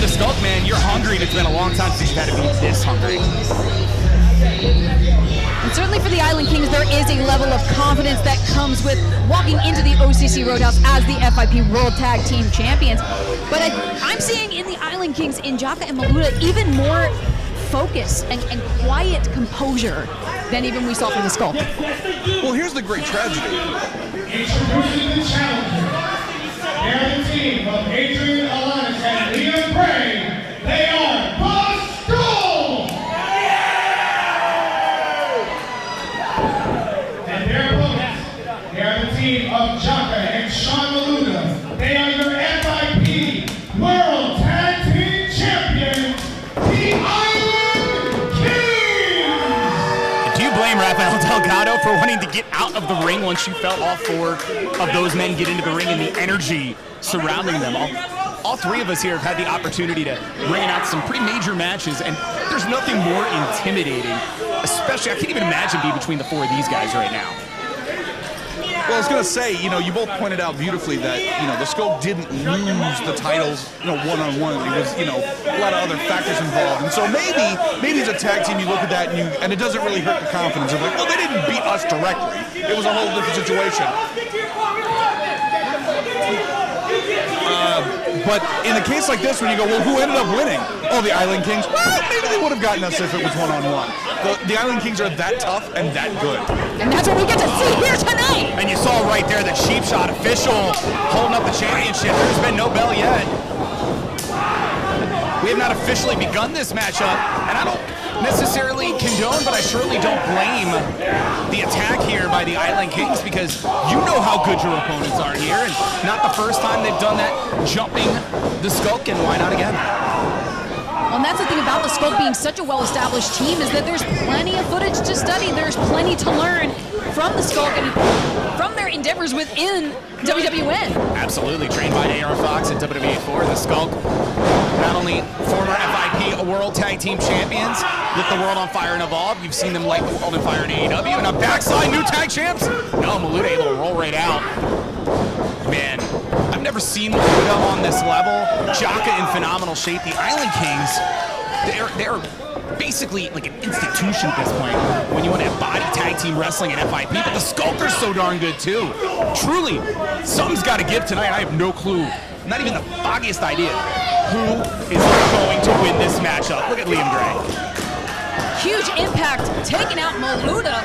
the Skulk, man, you're hungry, and it's been a long time since you've had to be this hungry. And certainly for the Island Kings, there is a level of confidence that comes with walking into the OCC Roadhouse as the FIP World Tag Team Champions. But I'm seeing in the Island Kings, in Jaka and Maluda, even more focus and quiet composure than even we saw from the Skulk. Well, here's the great tragedy. Introducing the challenger. They're the team of Adrian Alanis and Liam Gray. They are the Skulk! And their opponents, they are the team of Jaka and Sean Maluda. They are your FIP World Tag Team Champions, the Island Kings! Do you blame Rafael Delgado for wanting to get out of the ring once you felt all four of those men get into the ring and the energy surrounding them? All three of us here have had the opportunity to ring out some pretty major matches, and there's nothing more intimidating, especially, I can't even imagine being between the four of these guys right now. Well, I was going to say, you both pointed out beautifully that, the Skulk didn't lose the titles, one-on-one. It was, a lot of other factors involved. And so maybe as a tag team, you look at that and it doesn't really hurt the confidence of like, well, they didn't beat us directly. It was a whole different situation. But in a case like this, when you go, well, who ended up winning? Oh, the Island Kings. Well, maybe they would have gotten us if it was one-on-one. The Island Kings are that tough and that good. And that's what we get to see here tonight. And you saw right there the cheap shot official holding up the championship. There's been no bell yet. We have not officially begun this matchup, and I don't necessarily condone, but I surely don't blame the attack here by the Island Kings, because you know how good your opponents are here, and not the first time they've done that, jumping the Skulk, and why not again? Well, and that's the thing about the Skulk being such a well-established team, is that there's plenty of footage to study. There's plenty to learn from the Skulk and from their endeavors within WWN. Absolutely, trained by AR Fox at WWA4, the Skulk, not only former FIP World Tag Team Champions, lit the world on fire and Evolve. You've seen them light the world on fire in AEW, and a backside new tag champs. No, Maluda able to roll right out. Man, I've never seen Maluda on this level. Jaka in phenomenal shape. The Island Kings, they're basically like an institution at this point when you want to have body tag team wrestling and FIP, but the Skulk are so darn good too. Truly, something's got to give tonight. I have no clue, not even the foggiest idea who is going to win this matchup. Look at Liam Gray. Huge impact, taking out Maluda.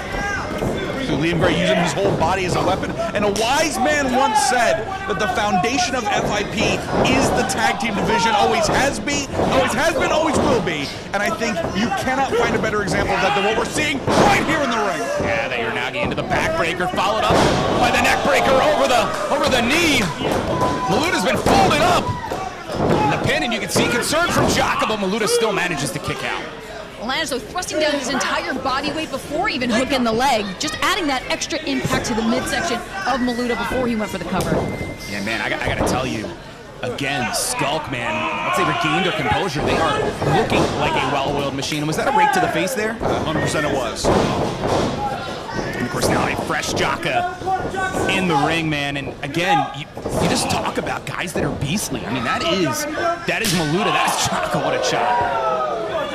So Liam Gray using his whole body as a weapon. And a wise man once said that the foundation of FIP is the tag team division. Always has been, always will be. And I think you cannot find a better example of that than what we're seeing right here in the ring. Yeah, they are now getting into the backbreaker, followed up by the neckbreaker over the knee. Maluda's been folded up in the pin, and you can see concern from Jaka, but Maluda still manages to kick out. Alanis, though, thrusting down his entire body weight before even hooking the leg, just adding that extra impact to the midsection of Maluda before he went for the cover. Yeah, man, I gotta tell you, again, Skulk, man, once they regained their composure, they are looking like a well-oiled machine. And was that a rake to the face there? 100% it was. And of course, now a fresh Jaka in the ring, man. And again, you just talk about guys that are beastly. I mean, that is Maluda, that is Jaka, what a shot.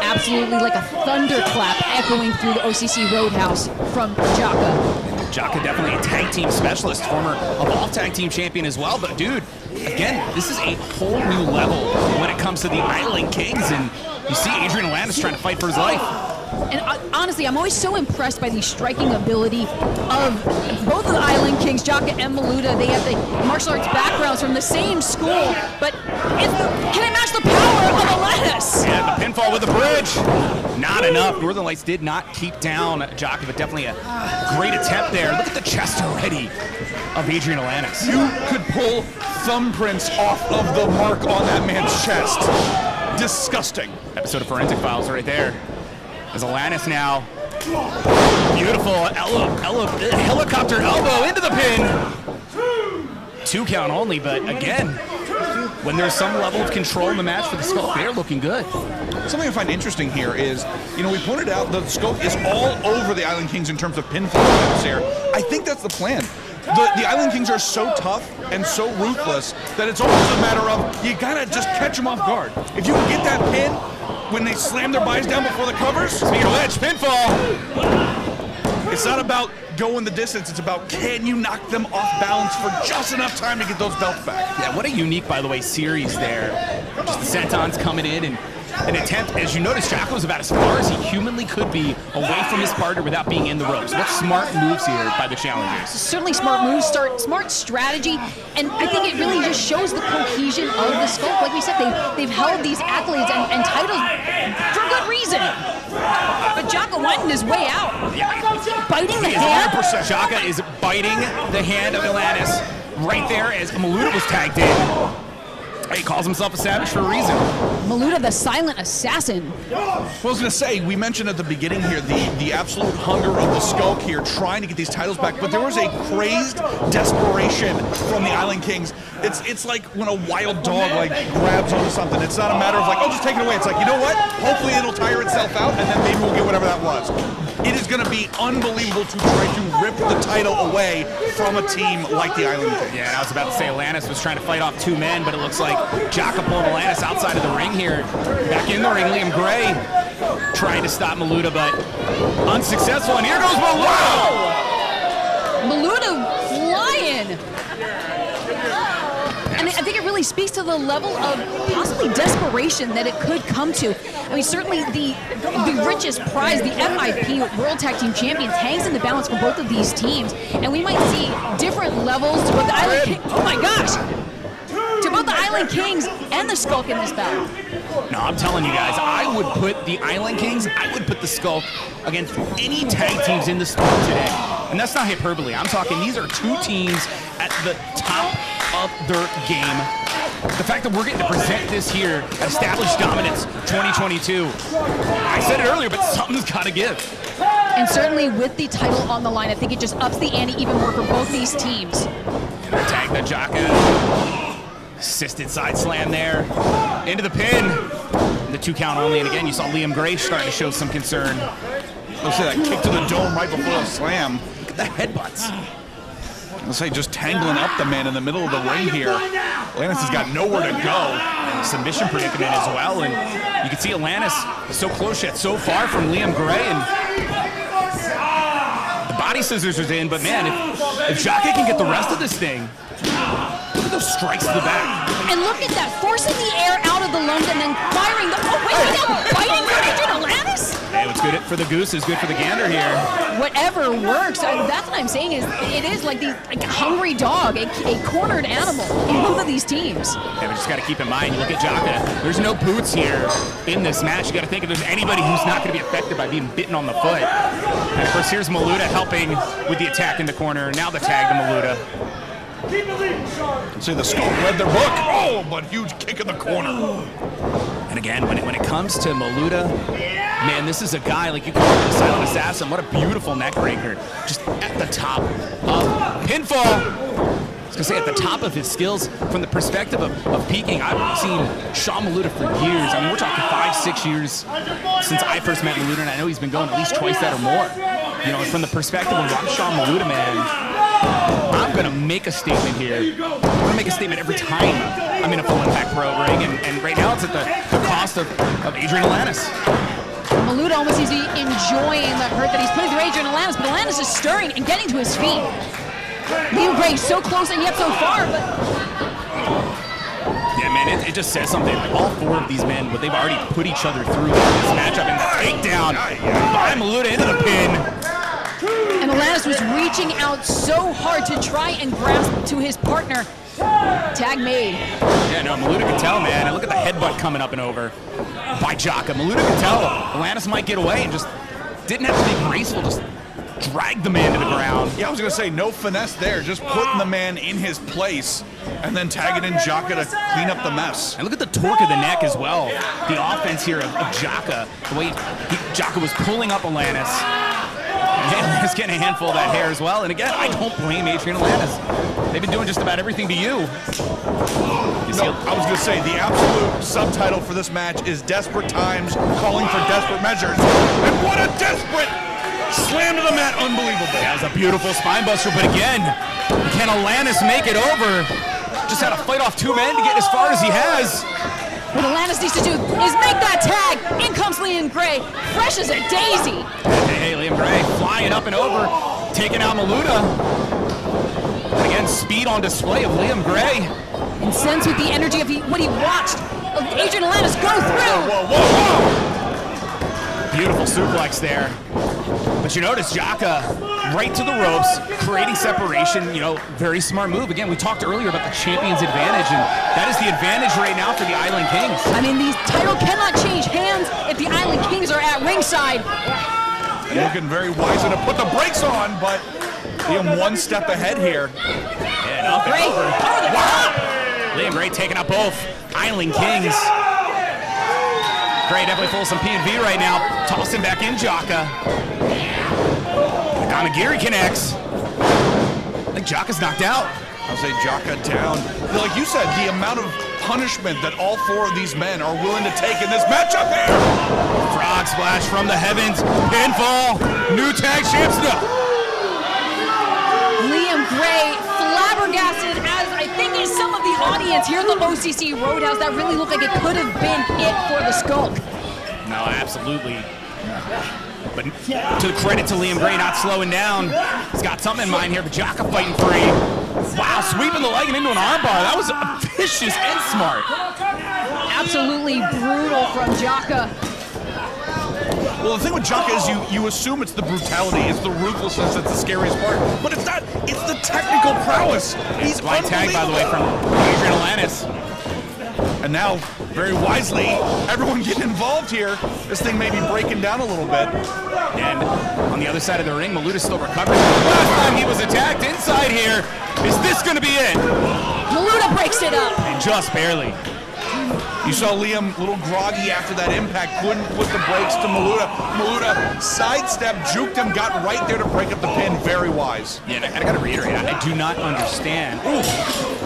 Absolutely like a thunderclap echoing through the OCC Roadhouse from Jaka. Jaka definitely a tag team specialist, former Evolve tag team champion as well. But dude, again, this is a whole new level when it comes to the Island Kings. And you see Adrian Alanis trying to fight for his life. And honestly, I'm always so impressed by the striking ability of both of the Island Kings, Jaka and Maluda. They have the martial arts backgrounds from the same school, but can I match the power of Alanis? Yeah, the pinfall with the bridge. Not enough. Northern Lights did not keep down Jaka, but definitely a great attempt there. Look at the chest already of Adrian Alanis. You could pull thumbprints off of the mark on that man's chest. Disgusting. Episode of Forensic Files right there. As Alanis now, beautiful helicopter elbow into the pin. 2 count only, but again, when there's some level of control in the match for the Skulk, they're looking good. Something I find interesting here is, we pointed out that the Skulk is all over the Island Kings in terms of pinfall attempts here. I think that's the plan. the Island Kings are so tough and so ruthless that it's almost a matter of you gotta just catch them off guard. If you can get that pin when they slam their bodies down before the covers, Speaking of which, pinfall. it's not about going the distance, it's about can you knock them off balance for just enough time to get those belts back. Yeah, what a unique, by the way, series there. Just the Sentons coming in and an attempt, as you notice, Jocko was about as far as he humanly could be away from his partner without being in the ropes. What smart moves here by the challengers. Certainly smart moves, smart strategy, and I think it really just shows the cohesion of the Skulk. Like we said, they've held these accolades and titles for good reason. But Jocko winding his way out. Biting the hand. 100%. Jocko is biting the hand of Atlantis right there as Maluda was tagged in. He calls himself a savage for a reason. Maluda, the silent assassin. Well, I was going to say, we mentioned at the beginning here the absolute hunger of the Skulk here trying to get these titles back, but there was a crazed desperation from the Island Kings. It's like when a wild dog like grabs onto something. It's not a matter of like, oh, just take it away. It's like, you know what? Hopefully it'll tire itself out, and then maybe we'll get whatever that was. It is going to be unbelievable to try to rip the title away from a team like the Island Kings. Yeah, I was about to say Atlantis was trying to fight off two men, but it looks like Jocko pulling Atlantis outside of the ring here. Back in the ring, Liam Gray trying to stop Maluda, but unsuccessful. And here goes Maluda! Maluda flying. And I think it really speaks to the level of possibly desperation that it could come to. I mean, certainly the richest prize, the FIP World Tag Team Champions, hangs in the balance for both of these teams. And we might see different levels to both the Island Kings. Oh my gosh! To both the Island Kings and the Skulk in this battle. No, I'm telling you guys, I would put the Island Kings, I would put the Skulk against any tag teams in the sport today. And that's not hyperbole. I'm talking these are two teams at the top of their game. The fact that we're getting to present this here at Established Dominance 2022, I said it earlier, but something's got to give. And certainly with the title on the line, I think it just ups the ante even more for both these teams. Tag the Jocko. Assisted side slam there. Into the pin. The 2 count only. And again, you saw Liam Gray starting to show some concern. Let's say that kick to the dome right before the slam. Look at the headbutts. Let's say just tangling up the man in the middle of the ring here. Atlantis has got nowhere to go. Submission predicament as well. And you can see Atlantis so close yet so far from Liam Gray. And the body scissors is in. But man, if Jocko can get the rest of this thing, look at those strikes to the back. And look at that, forcing the air out of the lungs and then firing the, oh wait, biting for Adrian Atlantis? Hey, what's good for the goose is good for the gander here. Whatever works. That's what I'm saying is, it is like a hungry dog, a cornered animal in both of these teams. Yeah, we just got to keep in mind, you look at Jocko, there's no boots here in this match. You got to think if there's anybody who's not going to be affected by being bitten on the foot. And of course, here's Maluda helping with the attack in the corner. Now the tag to Maluda. See, the Skulk read their book. Oh, but huge kick in the corner. And again, when it comes to Maluda, man, this is a guy, like you call him the silent assassin. What a beautiful neck breaker. Just at the top of pinfall. I was going to say at the top of his skills from the perspective of peaking. I've seen Sean Maluda for years. I mean, we're talking 5-6 years since I first met Maluda, and I know he's been going at least twice that or more. You know, and from the perspective of watching Sean Maluda, man, I'm going to make a statement here. I'm going to make a statement every time I'm in a full impact pro ring, and right now it's at the cost of Adrian Atlantis. Maluda almost seems to be enjoying the hurt that he's putting through Adrian Atlantis, but Atlantis is stirring and getting to his feet. Liam Gray so close and yet so far, but... Yeah, man, it just says something. All 4 of these men, what they've already put each other through in this matchup, and the takedown by Maluda into the pin. And Atlantis was reaching out so hard to try and grasp to his partner. Tag made. Yeah, no, Maluda could tell, man. And look at the headbutt coming up and over by Jocko. Maluda could tell Atlantis might get away and just didn't have to be graceful, just dragged the man to the ground. Yeah, I was going to say, no finesse there. Just putting the man in his place and then tagging in Jocko to clean up the mess. And look at the torque of the neck as well. The offense here of Jocko. The way Jocko was pulling up Atlantis. Atlantis getting a handful of that hair as well. And again, I don't blame Adrian Atlantis. They've been doing just about everything to you. No, I was going to say, the absolute subtitle for this match is Desperate Times Calling for Desperate Measures. And what a desperate slam to the mat. Unbelievable. That was a beautiful spine buster, but again, Can Alanis make it over? Just had to fight off 2 men to get as far as he has. What Alanis needs to do is make that tag. In comes Liam Gray, fresh as a daisy. Hey, Liam Gray flying up and over, taking out Maluda. And again, speed on display of Liam Gray. And sense with the energy of what he watched of Adrian Alanis go through. Whoa, whoa, whoa! Beautiful suplex there. But you notice Jaka right to the ropes, creating separation, you know, very smart move. Again, we talked earlier about the champion's advantage, and that is the advantage right now for the Island Kings. I mean, the title cannot change hands if the Island Kings are at ringside. And looking very wise to put the brakes on, but Liam 1 step ahead here. And up and over. Over the top. Liam Gray taking out both Island Kings. Gray definitely full of some P&V right now. Tossing back in Jaka. Onigiri connects. I think Jaka's knocked out. I'll say Jaka down. Like you said, the amount of punishment that all 4 of these men are willing to take in this matchup here. Frog splash from the heavens. Pinfall. New tag champs. No. Liam Gray flabbergasted, as I think is some of the audience here at the OCC Roadhouse. That really looked like it could have been it for the Skulk. No, absolutely. But to the credit to Liam Gray not slowing down. He's got something in mind here, but Jaka fighting free. Wow, sweeping the leg and into an armbar. That was vicious and smart. Absolutely brutal from Jaka. Well, the thing with Jaka is you assume it's the brutality, it's the ruthlessness that's the scariest part, but it's not. It's the technical prowess. He's blind tag, by the way, from Adrian Alanis. And now, very wisely, everyone getting involved here. This thing may be breaking down a little bit. And on the other side of the ring, Maluda's still recovering. Last time he was attacked inside here. Is this going to be it? Maluda breaks it up. And just barely. You saw Liam a little groggy after that impact, couldn't put the brakes to Maluda. Maluda sidestepped, juked him, got right there to break up the pin. Very wise. Yeah, and I got to reiterate, I do not understand. Ooh,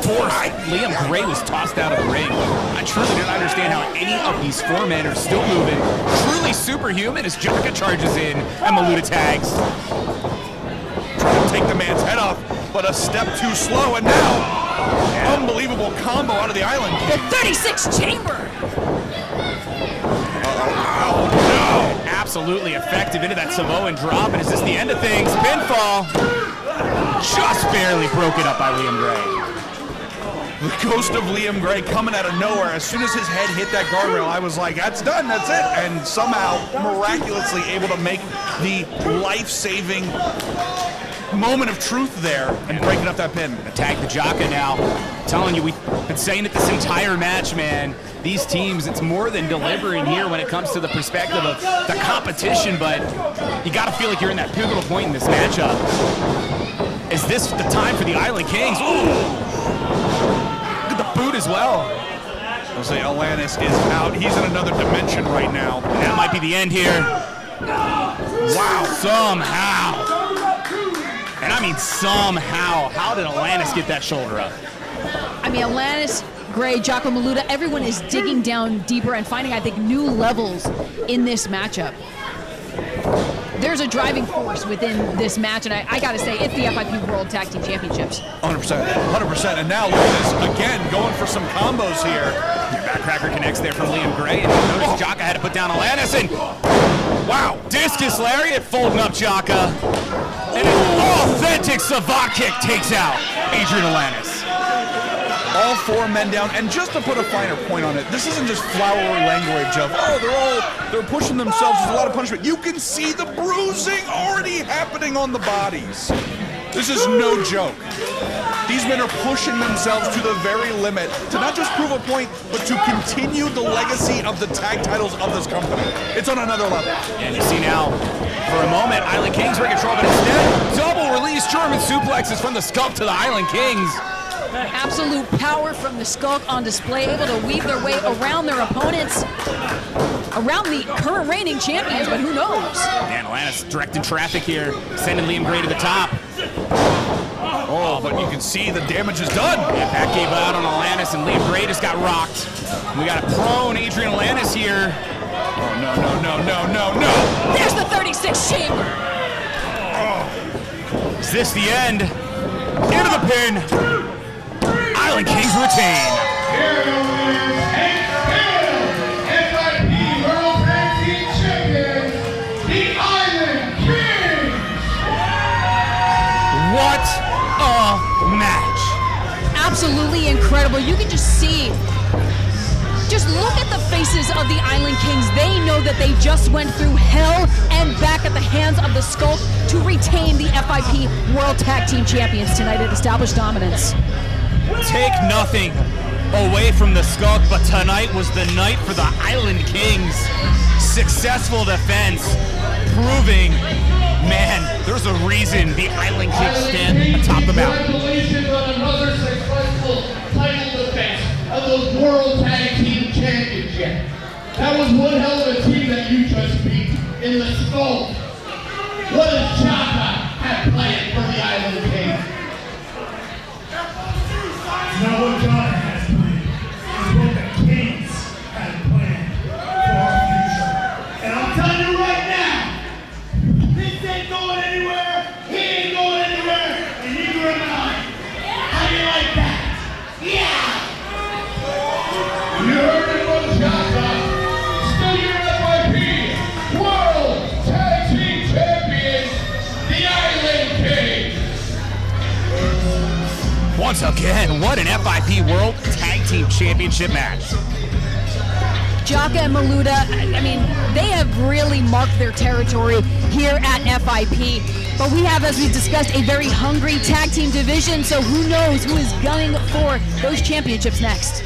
force. Liam Gray was tossed out of the ring. I truly don't understand how any of these 4 men are still moving. Truly superhuman as Jaka charges in and Maluda tags. Trying to take the man's head off, but a step too slow, and now unbelievable combo out of the Island. The 36 chamber. Oh, no. Absolutely effective into that Samoan drop, and is this the end of things? Pinfall. Just barely broken up by Liam Gray. The ghost of Liam Gray coming out of nowhere. As soon as his head hit that guardrail, I was like, that's done, that's it. And somehow, miraculously able to make the life-saving moment of truth there and breaking up that pin. Attack the Jaka now. I'm telling you, we've been saying it this entire match, man. These teams, it's more than delivering here when it comes to the perspective of the competition, but you got to feel like you're in that pivotal point in this matchup. Is this the time for the Island Kings? Ooh! Look at the boot as well. I'll say Alanis is out. He's in another dimension right now. And that might be the end here. Wow, somehow. And I mean somehow. How did Alanis get that shoulder up? I mean, Alanis, Gray, Jaka, Maluda, everyone is digging down deeper and finding, I think, new levels in this matchup. There's a driving force within this match, and I gotta say, it's the FIP World Tag Team Championships. 100%, 100%. And now look at this, again, going for some combos here. Your backcracker connects there from Liam Gray, and notice Jaka had to put down Alanis, and wow, discus lariat folding up Jaka. And an authentic Savate kick takes out Adrian Alanis. All 4 men down, and just to put a finer point on it, this isn't just flowery language of, oh, they're pushing themselves, there's a lot of punishment. You can see the bruising already happening on the bodies. This is no joke. These men are pushing themselves to the very limit to not just prove a point, but to continue the legacy of the tag titles of this company. It's on another level. And you see now, for a moment, Island Kings were in control, but instead, double release German suplexes from the Skulk to the Island Kings. Absolute power from the Skulk on display, able to weave their way around their opponents, around the current reigning champions, but who knows? And Alanis directing traffic here, sending Liam Gray to the top. Oh, but you can see the damage is done. Yeah, Pat gave out on Alanis, and Liam Gray just got rocked. We got a prone Adrian Alanis here. Oh, no. There's the 36 chamber. Is this the end? Into the pin. Island Kings retain. Here are your winners and FIP World Tag Team Champions, the Island Kings. What a match. Absolutely incredible. You can just see, just look at the faces of the Island Kings. They know that they just went through hell and back at the hands of the Skulk to retain the FIP World Tag Team Champions tonight at Established Dominance. Take nothing away from the Skulk, but tonight was the night for the Island Kings. Successful defense, proving, man, there's a reason the Island Kings stand atop the mountain. Congratulations on another successful title defense of those World Tag Team Championship. That was one hell of a team that you just beat in the Skulk. What does Chaka have planned for the Island Kings? You know what John has planned is what the Kings have planned for our future. And I'm telling you right now, this ain't going anywhere, he ain't going anywhere, and neither am I. How do you like that? Yeah! You heard it from Chaka. Still your FIP World Tag Team Champions, the Island Kings. Once again, what an FIP World Tag Team Championship match. Jaka and Maluda, I mean, they have really marked their territory here at FIP. But we have, as we discussed, a very hungry tag team division, so who knows who is gunning for those championships next.